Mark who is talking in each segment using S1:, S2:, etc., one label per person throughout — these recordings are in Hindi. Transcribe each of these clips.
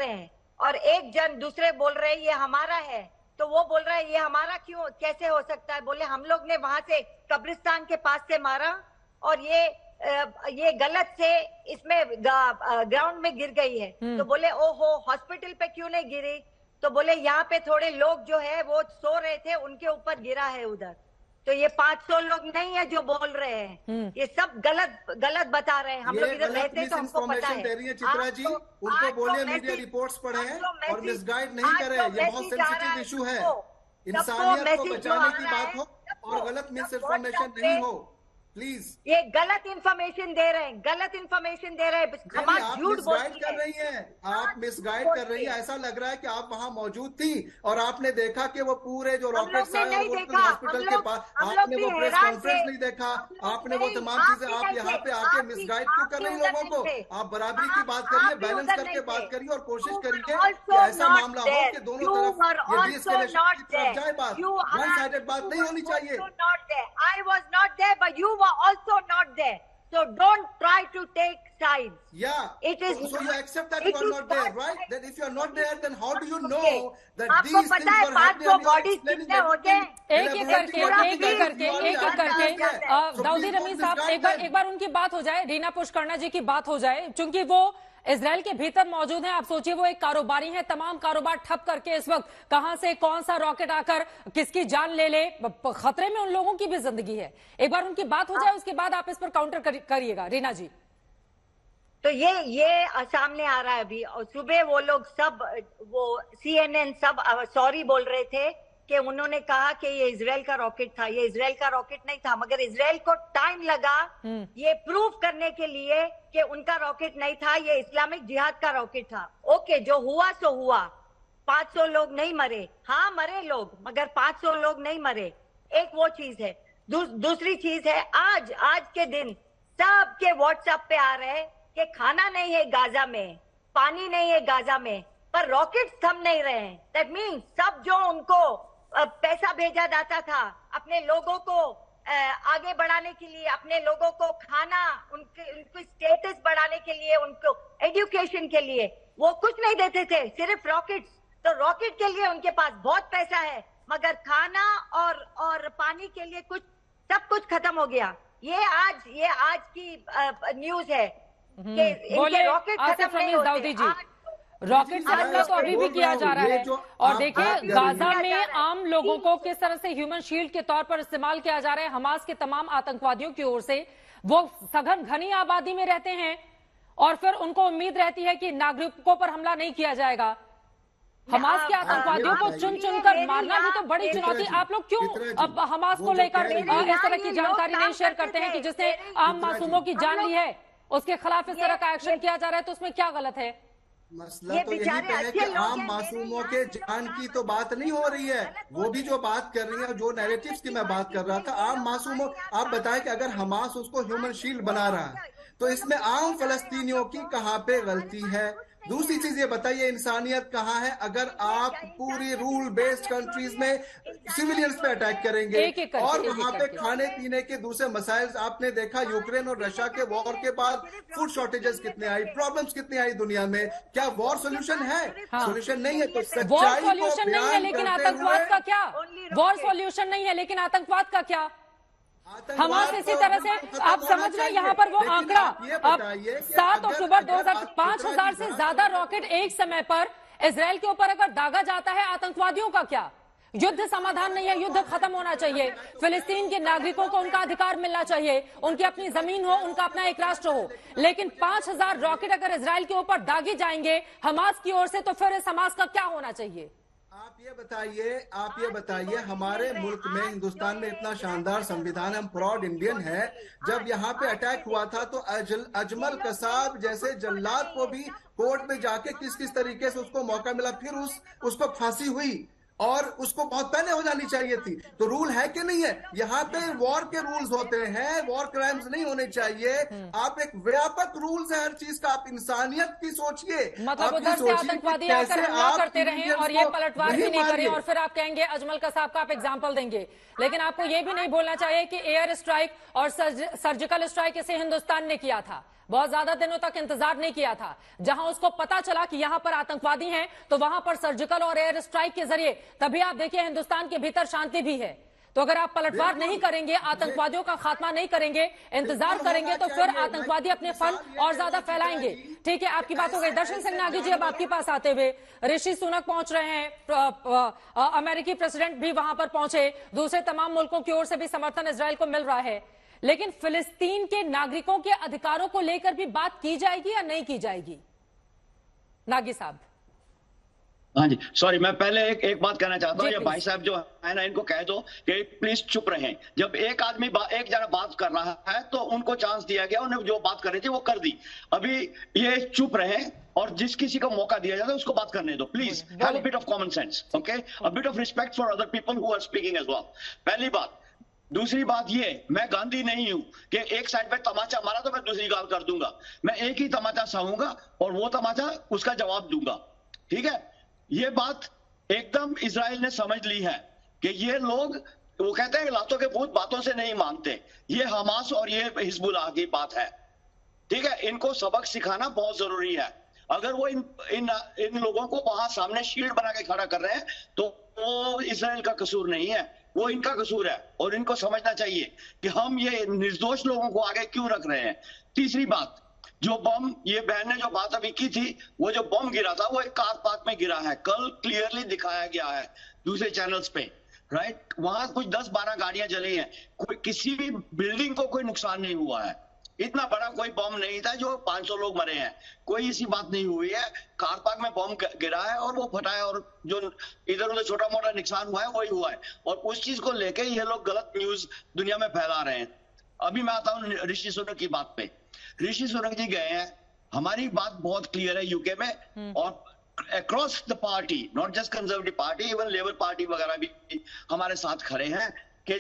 S1: रहे हैं और एक जन दूसरे बोल रहे हैं ये हमारा है, तो वो बोल रहा है ये हमारा क्यों, कैसे हो सकता है? बोले हम लोग ने वहां से कब्रिस्तान के पास से मारा और ये गलत से इसमें ग्राउंड में गिर गई है। तो बोले ओहो हॉस्पिटल पे क्यों नहीं गिरी? तो बोले यहाँ पे थोड़े लोग जो है वो सो रहे थे, उनके ऊपर गिरा है उधर। तो ये 500 लोग नहीं है जो बोल रहे हैं, ये सब गलत बता रहे हैं। हम लोग इधर रहते तो हमको पता है।
S2: दे रही है चित्रा जी, उनको बोलिए मीडिया रिपोर्ट्स पढ़े और मिसगाइड नहीं करे। ये बहुत सेंसिटिव इशू है, इंसानियत को बचाने की बात हो और गलत मिस इन्फॉर्मेशन नहीं हो, प्लीज।
S1: ये गलत इंफॉर्मेशन दे रहे हैं, गलत इंफॉर्मेशन दे रहे हैं।
S2: आप मिसगाइड कर रही हैं, आप मिसगाइड कर रही हैं। ऐसा लग रहा है कि आप वहां मौजूद थी और आपने देखा कि वो पूरे जो रॉकेट्स आए हॉस्पिटल के पास, आपने वो प्रेस कॉन्फ्रेंस नहीं देखा, आपने वो तमाम चीजें, आप यहाँ पे आके मिसगाइड क्यों कर रही लोगों को? आप बराबरी की बात करिए, बैलेंस करके बात करिए और कोशिश करिए कि ऐसा मामला हो कि दोनों तरफ ये डीएस्केलेशन की तरफ जाए। बात वन साइडेड बात नहीं होनी चाहिए।
S1: I was not there, but you were also not there. So don't try to take sides.
S2: Yeah.
S1: It is.
S2: So you accept that you are not there, right? Then if you are not there, then how do you know that these things
S1: पता है 500 बॉडीज कितने होते हैं?
S3: एक एक करके दाऊदी रमीज साहब, एक बार उनकी बात हो जाए, रीना पुष्कर्णा जी की बात हो जाए, क्योंकि वो इजराइल के भीतर मौजूद हैं। आप सोचिए वो एक कारोबारी हैं, तमाम कारोबार ठप करके इस वक्त कहां से कौन सा रॉकेट आकर किसकी जान ले ले, खतरे में उन लोगों की भी जिंदगी है। एक बार उनकी बात हो जाए, उसके बाद आप इस पर काउंटर करिएगा रीना जी।
S1: तो ये सामने आ रहा है अभी, और सुबह वो लोग सब, वो CNN सब सॉरी बोल रहे थे कि उन्होंने कहा कि ये इजराइल का रॉकेट था। ये इजराइल का रॉकेट नहीं था, मगर इजराइल को टाइम लगा ये प्रूव करने के लिए कि उनका रॉकेट नहीं था, ये इस्लामिक जिहाद का रॉकेट था। ओके, जो हुआ सो हुआ। 500 लोग नहीं मरे, हाँ मरे लोग, मगर 500 लोग नहीं मरे। एक वो चीज है। दूसरी चीज है, आज के दिन सबके व्हाट्सएप पे आ रहे हैं कि खाना नहीं है गाजा में, पानी नहीं है गाजा में, पर रॉकेट थम नहीं रहे हैं। दैट मीन्स सब जो उनको पैसा भेजा जाता था अपने लोगों को आगे बढ़ाने के लिए, अपने लोगों को खाना, उनको स्टेटस बढ़ाने के लिए, उनको एजुकेशन के लिए, वो कुछ नहीं देते थे, सिर्फ रॉकेट्स। तो रॉकेट के लिए उनके पास बहुत पैसा है, मगर खाना और पानी के लिए सब कुछ खत्म हो गया। ये आज की न्यूज है कि इनके रॉकेट खत्म नहीं होते।
S3: रॉकेट से हमला तो अभी भी किया जा रहा है। और देखिए गाजा में आम लोगों को किस तरह से ह्यूमन शील्ड के तौर पर इस्तेमाल किया जा रहा है हमास के तमाम आतंकवादियों की ओर से। वो सघन घनी आबादी में रहते हैं और फिर उनको उम्मीद रहती है कि नागरिकों पर हमला नहीं किया जाएगा। हमास के आतंकवादियों को चुन चुनकर मारना भी तो बड़ी चुनौती। आप लोग क्यों अब हमास को लेकर इस तरह की जानकारी नहीं शेयर करते हैं कि जिसने आम मासूमों की जान ली है उसके खिलाफ इस तरह का एक्शन किया जा रहा है? तो उसमें क्या गलत है?
S2: मसला तो यही पे है कि आम मासूमों के जान की तो बात नहीं हो रही है। वो भी जो बात कर रही है, जो नैरेटिव्स की मैं बात कर रहा था, आम मासूमों, आप बताएं कि अगर हमास उसको ह्यूमन शील्ड बना रहा है तो इसमें आम फलस्तीनियों की कहां पे गलती है? दूसरी चीज ये बताइए, इंसानियत कहाँ है अगर आप पूरी रूल बेस्ड कंट्रीज में सिविलियंस पे अटैक करेंगे और वहां पे खाने पीने के दूसरे मसाइल? आपने देखा यूक्रेन और रशिया के वॉर के बाद फूड शॉर्टेजेस कितने आई, प्रॉब्लम्स कितनी आई दुनिया में। क्या वॉर सोल्यूशन है? सोल्यूशन नहीं है। तो
S3: वॉर सोल्यूशन नहीं है, लेकिन आतंकवाद का क्या? वॉर सोल्यूशन नहीं है, लेकिन आतंकवाद का क्या? हमास इसी तरह से आप समझ रहे हैं। यहाँ पर वो आंकड़ा, अब 7 अक्टूबर 2000 5,000 से ज्यादा रॉकेट एक समय पर इजराइल के ऊपर अगर दागा जाता है, आतंकवादियों का क्या? युद्ध समाधान नहीं है, युद्ध खत्म होना चाहिए। फिलिस्तीन के नागरिकों को उनका अधिकार मिलना चाहिए, उनकी अपनी जमीन हो, उनका अपना एक राष्ट्र हो। लेकिन 5,000 रॉकेट अगर इजराइल के ऊपर दागे जाएंगे हमास की ओर से, तो फिर इस हमास का क्या होना चाहिए?
S2: आप ये बताइए हमारे मुल्क में, हिंदुस्तान में इतना शानदार संविधान है, हम प्राउड इंडियन है। जब यहाँ पे अटैक हुआ था तो अजमल कसाब जैसे जल्लाद को भी कोर्ट में जाके किस किस तरीके से उसको मौका मिला, फिर उसको फांसी हुई और उसको बहुत पहले हो जानी चाहिए थी। तो रूल है कि नहीं है? यहाँ पे वॉर के रूल्स होते हैं, वॉर क्राइम्स नहीं होने चाहिए। आप एक व्यापक रूल्स है हर चीज का। आप इंसानियत की सोचिए,
S3: मतलब उधर से आतंकवादी आकर हमला करते रहे और ये पलटवार भी नहीं करे, और फिर आप कहेंगे अजमल कसाब का आप एग्जाम्पल देंगे। लेकिन आपको ये भी नहीं बोलना चाहिए कि एयर स्ट्राइक और सर्जिकल स्ट्राइक इसे हिंदुस्तान ने किया था। बहुत ज्यादा दिनों तक इंतजार नहीं किया था। जहां उसको पता चला कि यहां पर आतंकवादी हैं तो वहां पर सर्जिकल और एयर स्ट्राइक के जरिए, तभी आप देखिए हिंदुस्तान के भीतर शांति भी है। तो अगर आप पलटवार नहीं करेंगे, आतंकवादियों का खात्मा नहीं करेंगे, इंतजार करेंगे, तो फिर आतंकवादी अपने फंड और ज्यादा फैलाएंगे। ठीक है, आपकी बात हो गई। दर्शन सिंह नागी जी, अब आपके पास आते हुए, ऋषि सुनक पहुंच रहे हैं, अमेरिकी प्रेसिडेंट भी वहां पर पहुंचे, दूसरे तमाम मुल्कों की ओर से भी समर्थन इजरायल को मिल रहा है, लेकिन फिलिस्तीन के नागरिकों के अधिकारों को लेकर भी बात की जाएगी या नहीं की जाएगी? नागी साहब।
S4: हाँ जी, सॉरी, मैं पहले एक बात कहना चाहता हूँ। ये भाई साहब जो है ना, इनको कह दो कि प्लीज चुप रहें। जब एक आदमी एक जना बात कर रहा है तो उनको चांस दिया गया, उन्हें जो बात करनी थी वो कर दी। अभी ये चुप रहें और जिस किसी को मौका दिया जाता है उसको बात करने दो। Please have a bit of common sense, okay, a bit of respect for other people who are speaking as well. पहली बात। दूसरी बात ये, मैं गांधी नहीं हूं कि एक साइड पे तमाचा मारा तो मैं दूसरी गाल कर दूंगा। मैं एक ही तमाचा सहूंगा और वो तमाचा उसका जवाब दूंगा। ठीक है, ये बात एकदम इजराइल ने समझ ली है कि ये लोग, वो कहते हैं लातों के भूत बातों से नहीं मानते। ये हमास और ये हिजबुल्लाह की बात है। ठीक है, इनको सबक सिखाना बहुत जरूरी है। अगर वो इन लोगों को वहां सामने शील्ड बना के खड़ा कर रहे हैं तो वो इजराइल का कसूर नहीं है, वो इनका कसूर है। और इनको समझना चाहिए कि हम ये निर्दोष लोगों को आगे क्यों रख रहे हैं। तीसरी बात, जो बम, ये बहन ने जो बात अभी की थी, वो जो बम गिरा था वो एक कार पार्क में गिरा है। कल क्लियरली दिखाया गया है दूसरे चैनल्स पे, राइट। वहां कुछ 10-12 गाड़ियां जली हैं, कोई किसी भी बिल्डिंग को कोई नुकसान नहीं हुआ है। इतना बड़ा कोई बम नहीं था जो 500 लोग मरे हैं, कोई ऐसी बात नहीं हुई है। कार पार्क में बम गिरा है और वो फटा है, और जो इधर उधर छोटा मोटा नुकसान हुआ है वही हुआ है। और उस चीज को लेके ये लोग गलत न्यूज दुनिया में फैला रहे हैं। अभी मैं आता हूँ ऋषि सुनक की बात पे। ऋषि सुनक जी गए हैं, हमारी बात बहुत क्लियर है यूके में और across the party, not just conservative party, even labour party वगैरह भी हमारे साथ खड़े हैं कि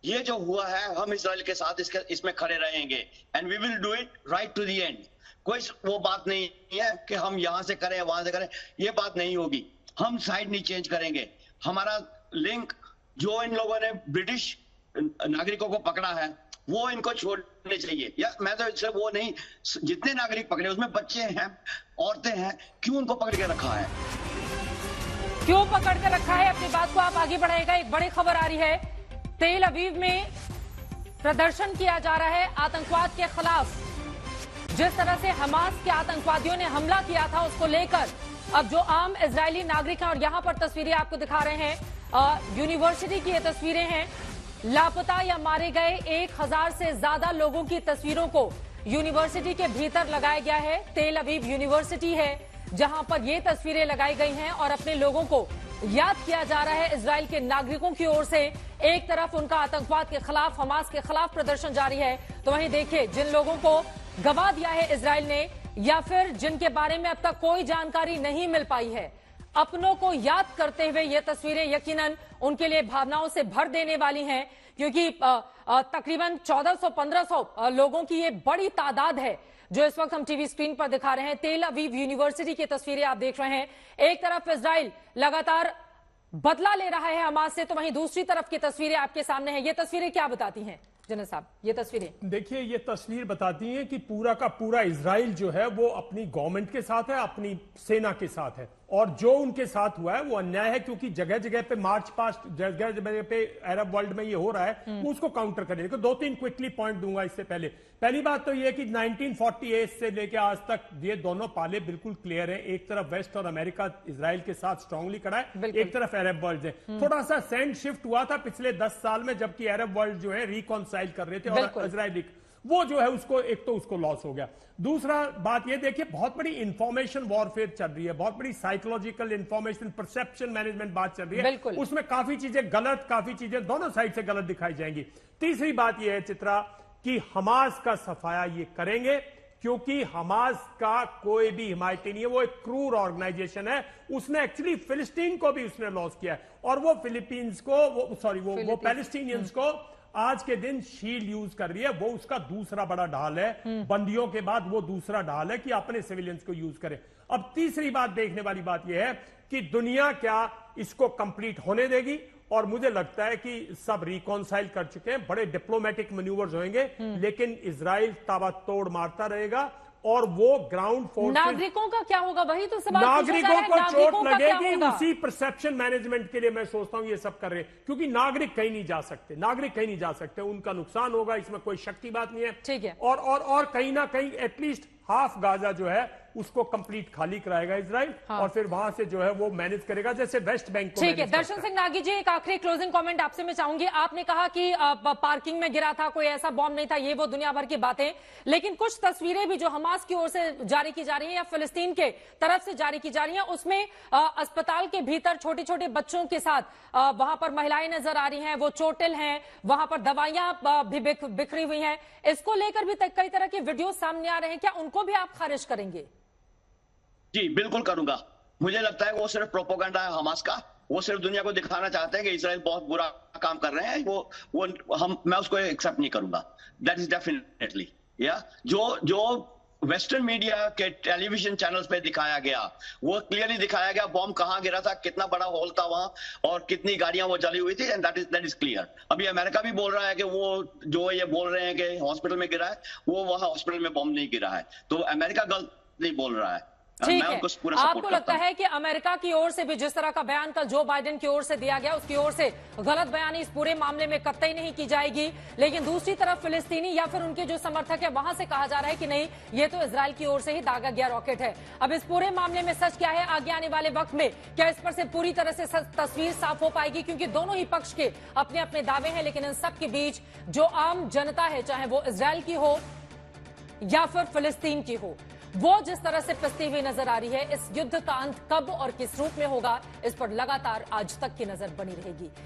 S4: ये जो हुआ है हम इजराइल के साथ इसमें खड़े रहेंगे and we will do it right to the end. कोई वो बात नहीं है कि हम यहां से करें वहां से करें, ये बात नहीं होगी। हम साइड नहीं चेंज करेंगे। हमारा लिंक, जो इन लोगों ने ब्रिटिश नागरिकों को पकड़ा है वो इनको छोड़ने चाहिए। या मैं तो सिर्फ वो नहीं, जितने नागरिक पकड़े उसमें बच्चे हैं, औरतें हैं, क्यों उनको पकड़ के रखा है?
S3: क्यों पकड़ के रखा है? अपनी बात को आप आगे बढ़ाएगा। एक बड़ी खबर आ रही है, तेल अवीव में प्रदर्शन किया जा रहा है आतंकवाद के खिलाफ। जिस तरह से हमास के आतंकवादियों ने हमला किया था उसको लेकर अब जो आम इजरायली नागरिक हैं, और यहां पर तस्वीरें आपको दिखा रहे हैं, यूनिवर्सिटी की ये तस्वीरें हैं, लापता या मारे गए 1000 से ज्यादा लोगों की तस्वीरों को यूनिवर्सिटी के भीतर लगाया गया है। तेल अवीव यूनिवर्सिटी है जहां पर ये तस्वीरें लगाई गई हैं और अपने लोगों को याद किया जा रहा है इजराइल के नागरिकों की ओर से। एक तरफ उनका आतंकवाद के खिलाफ, हमास के खिलाफ प्रदर्शन जारी है, तो वहीं देखिए जिन लोगों को गवा दिया है इजराइल ने या फिर जिनके बारे में अब तक कोई जानकारी नहीं मिल पाई है, अपनों को याद करते हुए ये तस्वीरें यकीनन उनके लिए भावनाओं से भर देने वाली हैं, क्योंकि तकरीबन 1400-1500 लोगों की ये बड़ी तादाद है जो इस वक्त हम टीवी स्क्रीन पर दिखा रहे हैं। तेल अवीव यूनिवर्सिटी की तस्वीरें आप देख रहे हैं। एक तरफ इजराइल लगातार बदला ले रहा है हमास से, तो वहीं दूसरी तरफ की तस्वीरें आपके सामने हैं। ये तस्वीरें क्या बताती हैं जनरल साहब? ये तस्वीरें देखिए,
S5: ये तस्वीर बताती है कि पूरा का पूरा इजराइल जो है वो अपनी गवर्नमेंट के साथ है, अपनी सेना के साथ है, और जो उनके साथ हुआ है वो अन्याय है, क्योंकि जगह जगह पे मार्च पास्ट, जगह जगह पे अरब वर्ल्ड में ये हो रहा है, वो उसको काउंटर करने। 2-3 क्विकली पॉइंट दूंगा इससे पहले। पहली बात तो ये कि 1948 से लेकर आज तक ये दोनों पाले बिल्कुल क्लियर है। एक तरफ वेस्ट और अमेरिका इजराइल के साथ स्ट्रांगली खड़ा है, एक तरफ अरब वर्ल्ड है। थोड़ा सा सेंड शिफ्ट हुआ था पिछले 10 साल में, जबकि अरब वर्ल्ड जो है रिकॉन्साइल कर रहे थे और इजराइली वो जो है उसको, एक तो उसको लॉस हो गया। दूसरा बात ये देखिए, बहुत बड़ी इंफॉर्मेशन वॉरफेयर चल रही है, बहुत बड़ी साइकोलॉजिकल इंफॉर्मेशन परसेप्शन मैनेजमेंट बात चल रही है, उसमें काफी चीजें गलत, काफी चीजें दोनों साइड से गलत दिखाई जाएंगी। तीसरी बात यह है चित्रा कि हमास का सफाया ये करेंगे, क्योंकि हमास का कोई भी हिमायती नहीं है, वो एक क्रूर ऑर्गेनाइजेशन है। उसने एक्चुअली फिलिस्तीन को भी उसने लॉस किया है, और वो फिलीपींस को, वो पैलेस्टीनियंस को आज के दिन शील्ड यूज कर रही है। वो उसका दूसरा बड़ा ढाल है, बंदियों के बाद वो दूसरा ढाल है कि अपने सिविलियंस को यूज करे। अब तीसरी बात देखने वाली बात यह है कि दुनिया क्या इसको कंप्लीट होने देगी, और मुझे लगता है कि सब रिकॉन्साइल कर चुके हैं, बड़े डिप्लोमेटिक मैन्यूवर्स होंगे, लेकिन इजराइल ताबड़तोड़ मारता रहेगा और वो ग्राउंड फोर्स।
S3: नागरिकों का क्या होगा, वही तो सवाल
S5: नागरिकों को चोट लगेगी, उसी परसेप्शन मैनेजमेंट के लिए मैं सोचता हूं ये सब कर रहे हैं, क्योंकि नागरिक कहीं नहीं जा सकते, नागरिक कहीं नहीं जा सकते, उनका नुकसान होगा, इसमें कोई शक की बात नहीं है।
S3: ठीक है।
S5: और कहीं ना कहीं एटलीस्ट हाफ गाजा जो है उसको कंप्लीट खाली कराएगा इजराइल। हाँ। और फिर वहां से जो है वो मैनेज करेगा जैसे वेस्ट बैंक को।
S3: ठीक है, दर्शन सिंह नागी जी, एक आखिरी क्लोजिंग कमेंट आपसे मैं चाहूंगी। आपने कहा कि पार्किंग में गिरा था, कोई ऐसा बॉम्ब नहीं था, ये वो दुनिया भर की बातें, लेकिन कुछ तस्वीरें भी जो हमास की ओर से जारी की जा रही है या फिलिस्तीन के तरफ से जारी की जा रही है, उसमें अस्पताल के भीतर छोटे छोटे बच्चों के साथ वहां पर महिलाएं नजर आ रही हैं, वो चोटिल हैं, वहां पर दवाइयां भी बिखरी हुई हैं। इसको लेकर भी कई तरह के वीडियो सामने आ रहे हैं, क्या उनको भी आप खारिज करेंगे?
S4: जी बिल्कुल करूंगा। मुझे लगता है वो सिर्फ प्रोपोगंडा है हमास का, वो सिर्फ दुनिया को दिखाना चाहते हैं कि इजराइल बहुत बुरा काम कर रहे हैं, मैं उसको एक्सेप्ट नहीं करूंगा। दैट इज डेफिनेटली जो वेस्टर्न मीडिया के टेलीविजन चैनल्स पे दिखाया गया, वो क्लियरली दिखाया गया बॉम्ब कहां गिरा था, कितना बड़ा होल था वहां और कितनी गाड़ियां वो जली हुई थी, एंड दैट इज क्लियर। अभी अमेरिका भी बोल रहा है कि वो जो ये बोल रहे हैं कि हॉस्पिटल में गिरा है, वो वहां हॉस्पिटल में बॉम्ब नहीं गिरा है, तो अमेरिका गलत नहीं बोल रहा है।
S3: ठीक है, आपको लगता है कि अमेरिका की ओर से भी जिस तरह का बयान कल जो बाइडेन की ओर से दिया गया, उसकी ओर से गलत बयानी इस पूरे मामले में कतई नहीं की जाएगी, लेकिन दूसरी तरफ फिलिस्तीनी या फिर उनके जो समर्थक है वहां से कहा जा रहा है कि नहीं, ये तो इजराइल की ओर से ही दागा गया रॉकेट है। अब इस पूरे मामले में सच क्या है, आगे आने वाले वक्त में क्या इस पर से पूरी तरह से तस्वीर साफ हो पाएगी, क्योंकि दोनों ही पक्ष के अपने अपने दावे हैं, लेकिन इन सब के बीच जो आम जनता है, चाहे वो इजराइल की हो या फिर फिलिस्तीन की हो, वो जिस तरह से पिसती हुई नजर आ रही है। इस युद्ध का अंत कब और किस रूप में होगा, इस पर लगातार आज तक की नजर बनी रहेगी।